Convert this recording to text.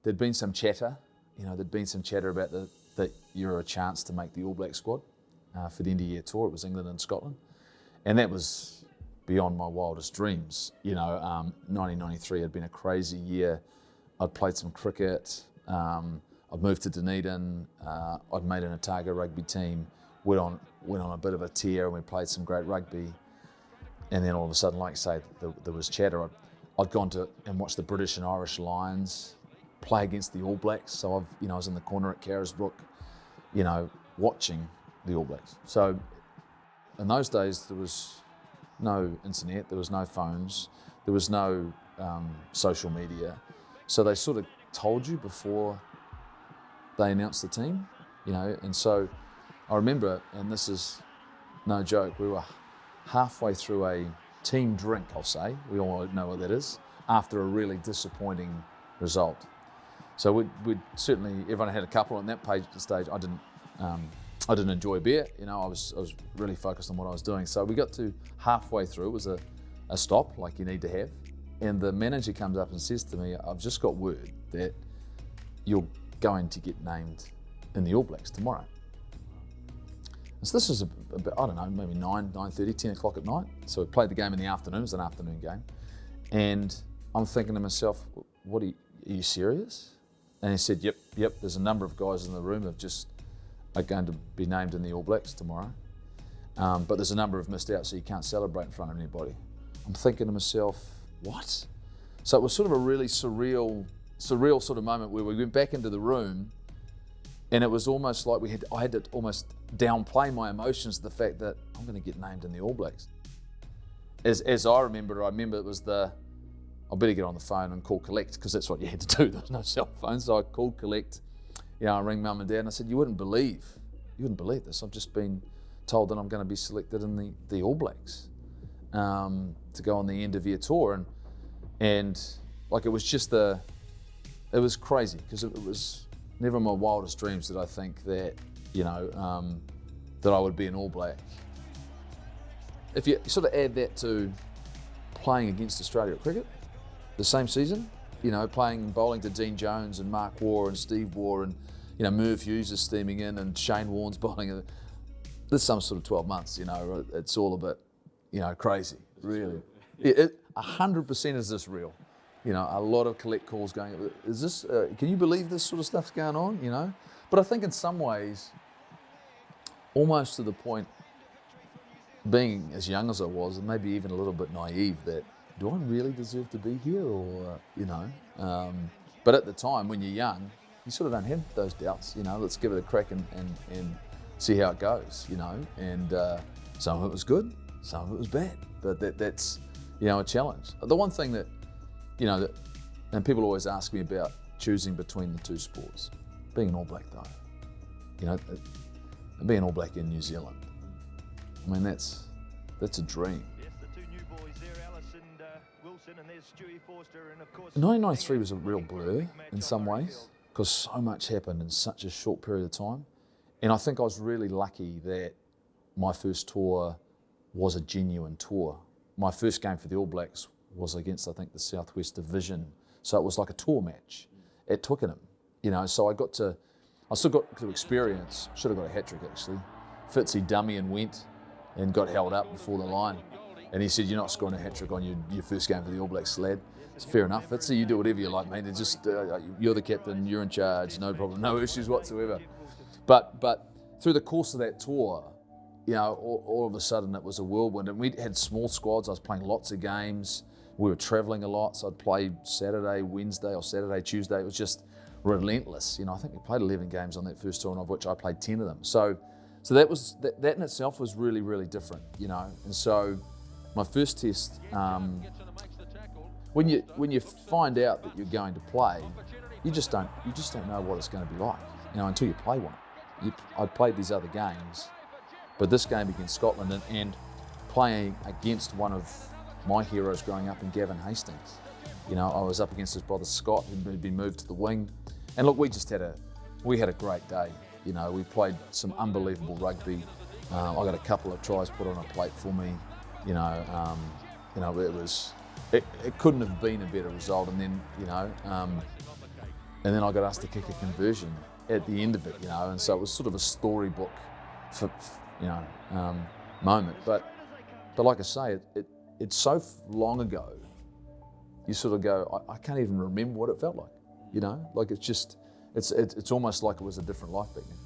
there'd been some chatter, about that you're a chance to make the All Black squad for the end of year tour. It was England and Scotland, and that was beyond my wildest dreams. 1993 had been a crazy year. I'd played some cricket. I'd moved to Dunedin. I'd made an Otago rugby team. Went on a bit of a tear, and we played some great rugby. And then all of a sudden, like I say, there was chatter. I'd gone to and watched the British and Irish Lions play against the All Blacks. So I was in the corner at Carisbrook, watching the All Blacks. So in those days, there was no internet, there was no phones, there was no social media. So they sort of told you before they announced the team, and so I remember, and this is no joke, we were halfway through a team drink, I'll say, we all know what that is, after a really disappointing result. So we'd certainly, everyone had a couple on that stage. I didn't enjoy beer, I was really focused on what I was doing. So we got to halfway through, it was a stop like you need to have, and the manager comes up and says to me, I've just got word that you're going to get named in the All Blacks tomorrow. So this was about, I don't know, maybe 9:30, 10 o'clock at night. So we played the game in the afternoon, it was an afternoon game. And I'm thinking to myself, are you serious? And he said, yep, there's a number of guys in the room that are going to be named in the All Blacks tomorrow. But there's a number of missed out, so you can't celebrate in front of anybody. I'm thinking to myself, what? So it was sort of a really surreal sort of moment where we went back into the room, and it was almost like I had to almost downplay my emotions to the fact that I'm going to get named in the All Blacks. As I remember it was I better get on the phone and call collect, because that's what you had to do. There was no cell phone, so I called collect. I rang mum and dad and I said, you wouldn't believe this. I've just been told that I'm going to be selected in the All Blacks to go on the end of year tour, and like it was crazy, because it was never my wildest dreams that I think that that I would be an All Black. If you sort of add that to playing against Australia at cricket the same season, playing bowling to Dean Jones and Mark Waugh and Steve Waugh, and Merv Hughes is steaming in and Shane Warne's bowling. There's some sort of 12 months, it's all a bit, crazy, really. 100% is this real? A lot of collect calls going, is this, can you believe this sort of stuff's going on, But I think in some ways, almost to the point, being as young as I was, and maybe even a little bit naive, that do I really deserve to be here, or, but at the time when you're young, you sort of don't have those doubts, let's give it a crack and see how it goes, and some of it was good, some of it was bad, but that's, a challenge. The one thing that, and people always ask me about choosing between the two sports, being an All Black though, being an All Black in New Zealand, I mean, that's a dream. 1993 was a real blur in some ways, because so much happened in such a short period of time. And I think I was really lucky that my first tour was a genuine tour. My first game for the All Blacks was against, I think, the Southwest Division. So it was like a tour match at Twickenham, so I still got to experience, should have got a hat-trick actually. Fitzy dummy and went and got held up before the line. And he said, you're not scoring a hat-trick on your first game for the All Blacks, lad. It's fair enough, Fitzy, you do whatever you like, mate. It's just, you're the captain, you're in charge, no problem, no issues whatsoever. But through the course of that tour, all of a sudden it was a whirlwind. And we had small squads, I was playing lots of games. We were travelling a lot, so I'd play Saturday, Wednesday, or Saturday, Tuesday. It was just relentless. I think we played 11 games on that first tour, and of which I played 10 of them. So that in itself was really, really different, And so my first test, when you find out that you're going to play, you just don't know what it's going to be like, until you play one. I'd played these other games, but this game against Scotland and playing against one of my heroes growing up in Gavin Hastings. I was up against his brother Scott, who'd been moved to the wing, and look, we had a great day. We played some unbelievable rugby. I got a couple of tries put on a plate for me. It couldn't have been a better result. And then, And then I got asked to kick a conversion at the end of it, you know, and so it was sort of a storybook you know, moment. But like I say, it's so long ago, you sort of go, I can't even remember what it felt like, you know? Like it's almost like it was a different life back then.